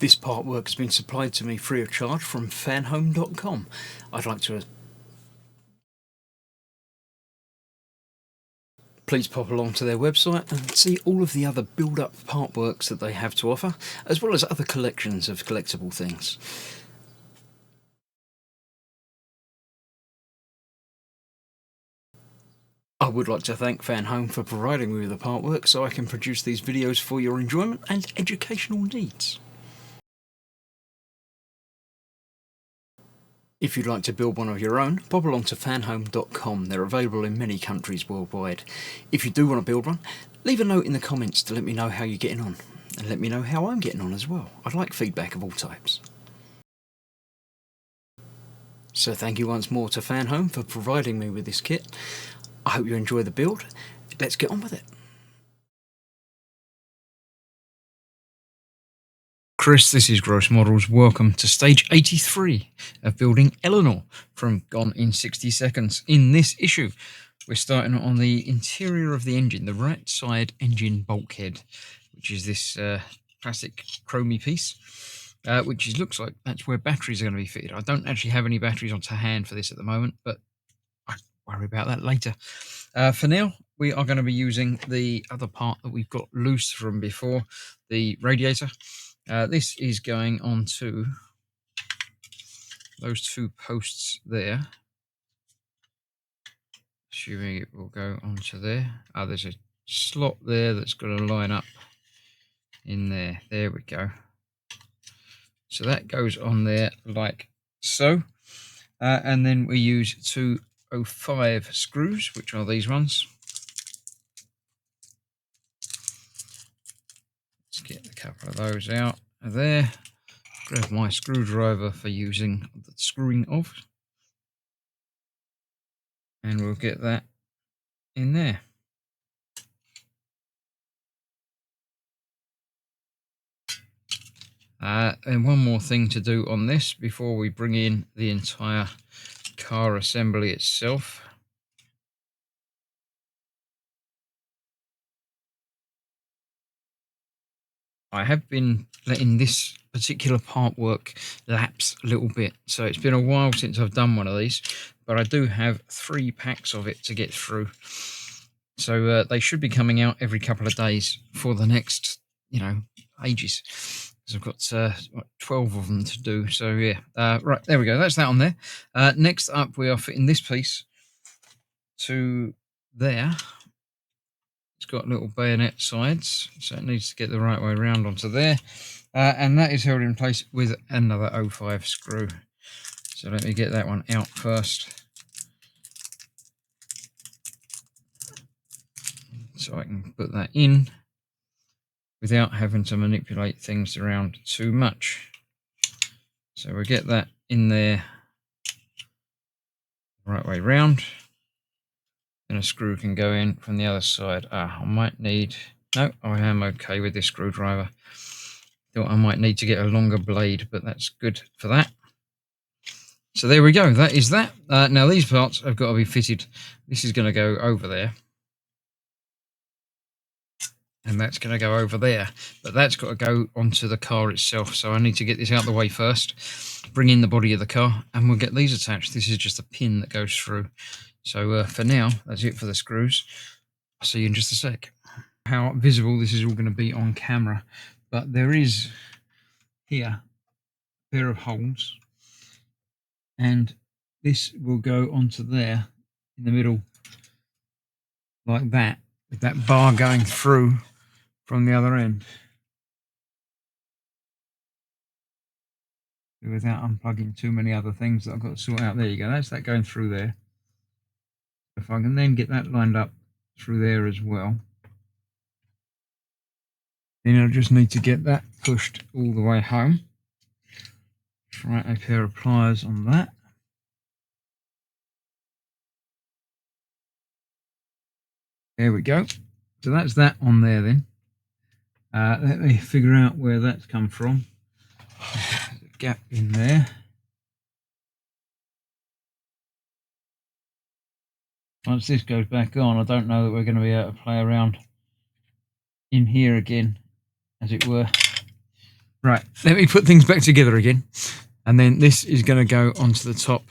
This part work has been supplied to me free of charge from Fanhome.com. I'd like to please pop along to their website and see all of the other build-up part works that they have to offer, as well as other collections of collectible things. I would like to thank Fanhome for providing me with the part work so I can produce these videos for your enjoyment and educational needs. If you'd like to build one of your own, pop along to fanhome.com. They're available in many countries worldwide. If you do want to build one, leave a note in the comments to let me know how you're getting on, and let me know how I'm getting on as well. I'd like feedback of all types. So thank you once more to Fanhome for providing me with this kit. I hope you enjoy the build. Let's get on with it. Chris, this is Gross Models. Welcome to stage 83 of building Eleanor from Gone in 60 Seconds. In this issue, we're starting on the interior of the engine, the right side engine bulkhead, which is this plastic chromy piece, which looks like that's where batteries are going to be fitted. I don't actually have any batteries on to hand for this at the moment, but I'll worry about that later. For now, we are going to be using the other part that we've got loose from before, the radiator. This is going onto those two posts there. Assuming it will go onto there. There's a slot there that's got to line up in there. There we go. So that goes on there like so. And then we use 205 screws, which are these ones. Let's get a couple of those out of there. Grab my screwdriver for using the screwing of. And we'll get that in there. And one more thing to do on this before we bring in the entire car assembly itself. I have been letting this particular part work lapse a little bit, so it's been a while since I've done one of these, but I do have 3 packs of it to get through. So they should be coming out every couple of days for the next, ages. Because I've got 12 of them to do. So yeah, right, there we go. That's that on there. Next up, we are fitting this piece to there. It's got little bayonet sides, so it needs to get the right way around onto there. And that is held in place with another 05 screw. So let me get that one out first, so I can put that in without having to manipulate things around too much. So we'll get that in there the right way round. And a screw can go in from the other side. I might need... No, I am okay with this screwdriver. Thought I might need to get a longer blade, but that's good for that. So there we go. That is that. Now these parts have got to be fitted. This is going to go over there. And that's going to go over there. But that's got to go onto the car itself. So I need to get this out of the way first. Bring in the body of the car. And we'll get these attached. This is just a pin that goes through. So for now, that's it for the screws. I'll see you in just a sec. How visible this is all going to be on camera. But there is here a pair of holes. And this will go onto there in the middle like that, with that bar going through from the other end. Without unplugging too many other things that I've got to sort out. There you go, that's that going through there. If I can then get that lined up through there as well, then I'll just need to get that pushed all the way home. Try a pair of pliers on that. There we go. So that's that on there then. Let me figure out where that's come from. Gap in there. Once this goes back on, I don't know that we're going to be able to play around in here again, as it were. Right, let me put things back together again. And then this is going to go onto the top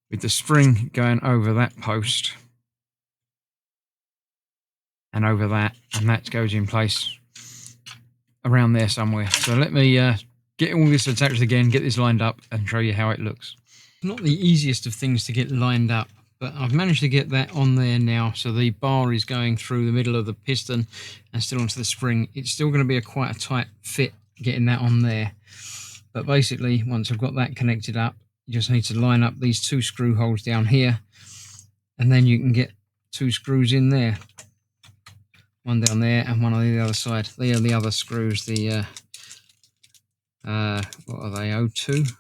with the spring going over that post and over that, and that goes in place around there somewhere. So let me get all this attached again, get this lined up and show you how it looks. Not the easiest of things to get lined up, but I've managed to get that on there now. So the bar is going through the middle of the piston and still onto the spring. It's still going to be quite a tight fit getting that on there. But basically, once I've got that connected up, you just need to line up these 2 screw holes down here, and then you can get 2 screws in there. One down there and one on the other side. They are the other screws, the, what are they, O2?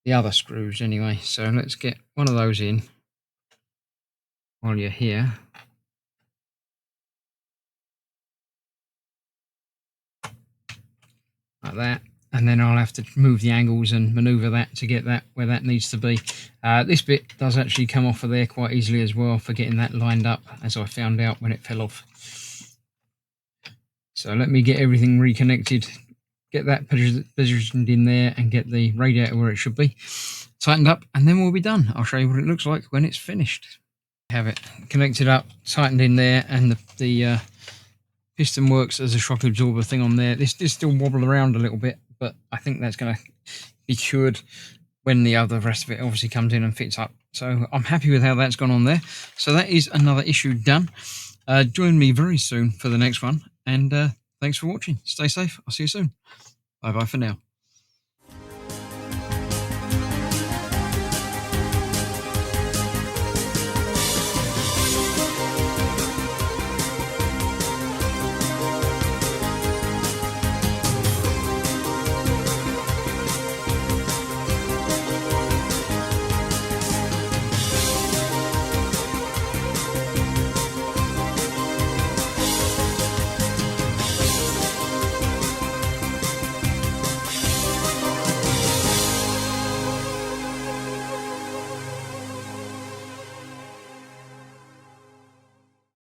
The other screws anyway. So let's get one of those in while you're here. Like that. And then I'll have to move the angles and maneuver that to get that where that needs to be. This bit does actually come off of there quite easily as well for getting that lined up, as I found out when it fell off. So let me get everything reconnected, get that positioned in there and get the radiator where it should be, tightened up, and then we'll be done. I'll show you what it looks like when it's finished. Have it connected up, tightened in there, and the piston works as a shock absorber thing on there. This still wobble around a little bit, but I think that's going to be cured when the other rest of it obviously comes in and fits up. So I'm happy with how that's gone on there. So that is another issue done. Join me very soon for the next one, and thanks for watching. Stay safe. I'll see you soon. Bye bye for now.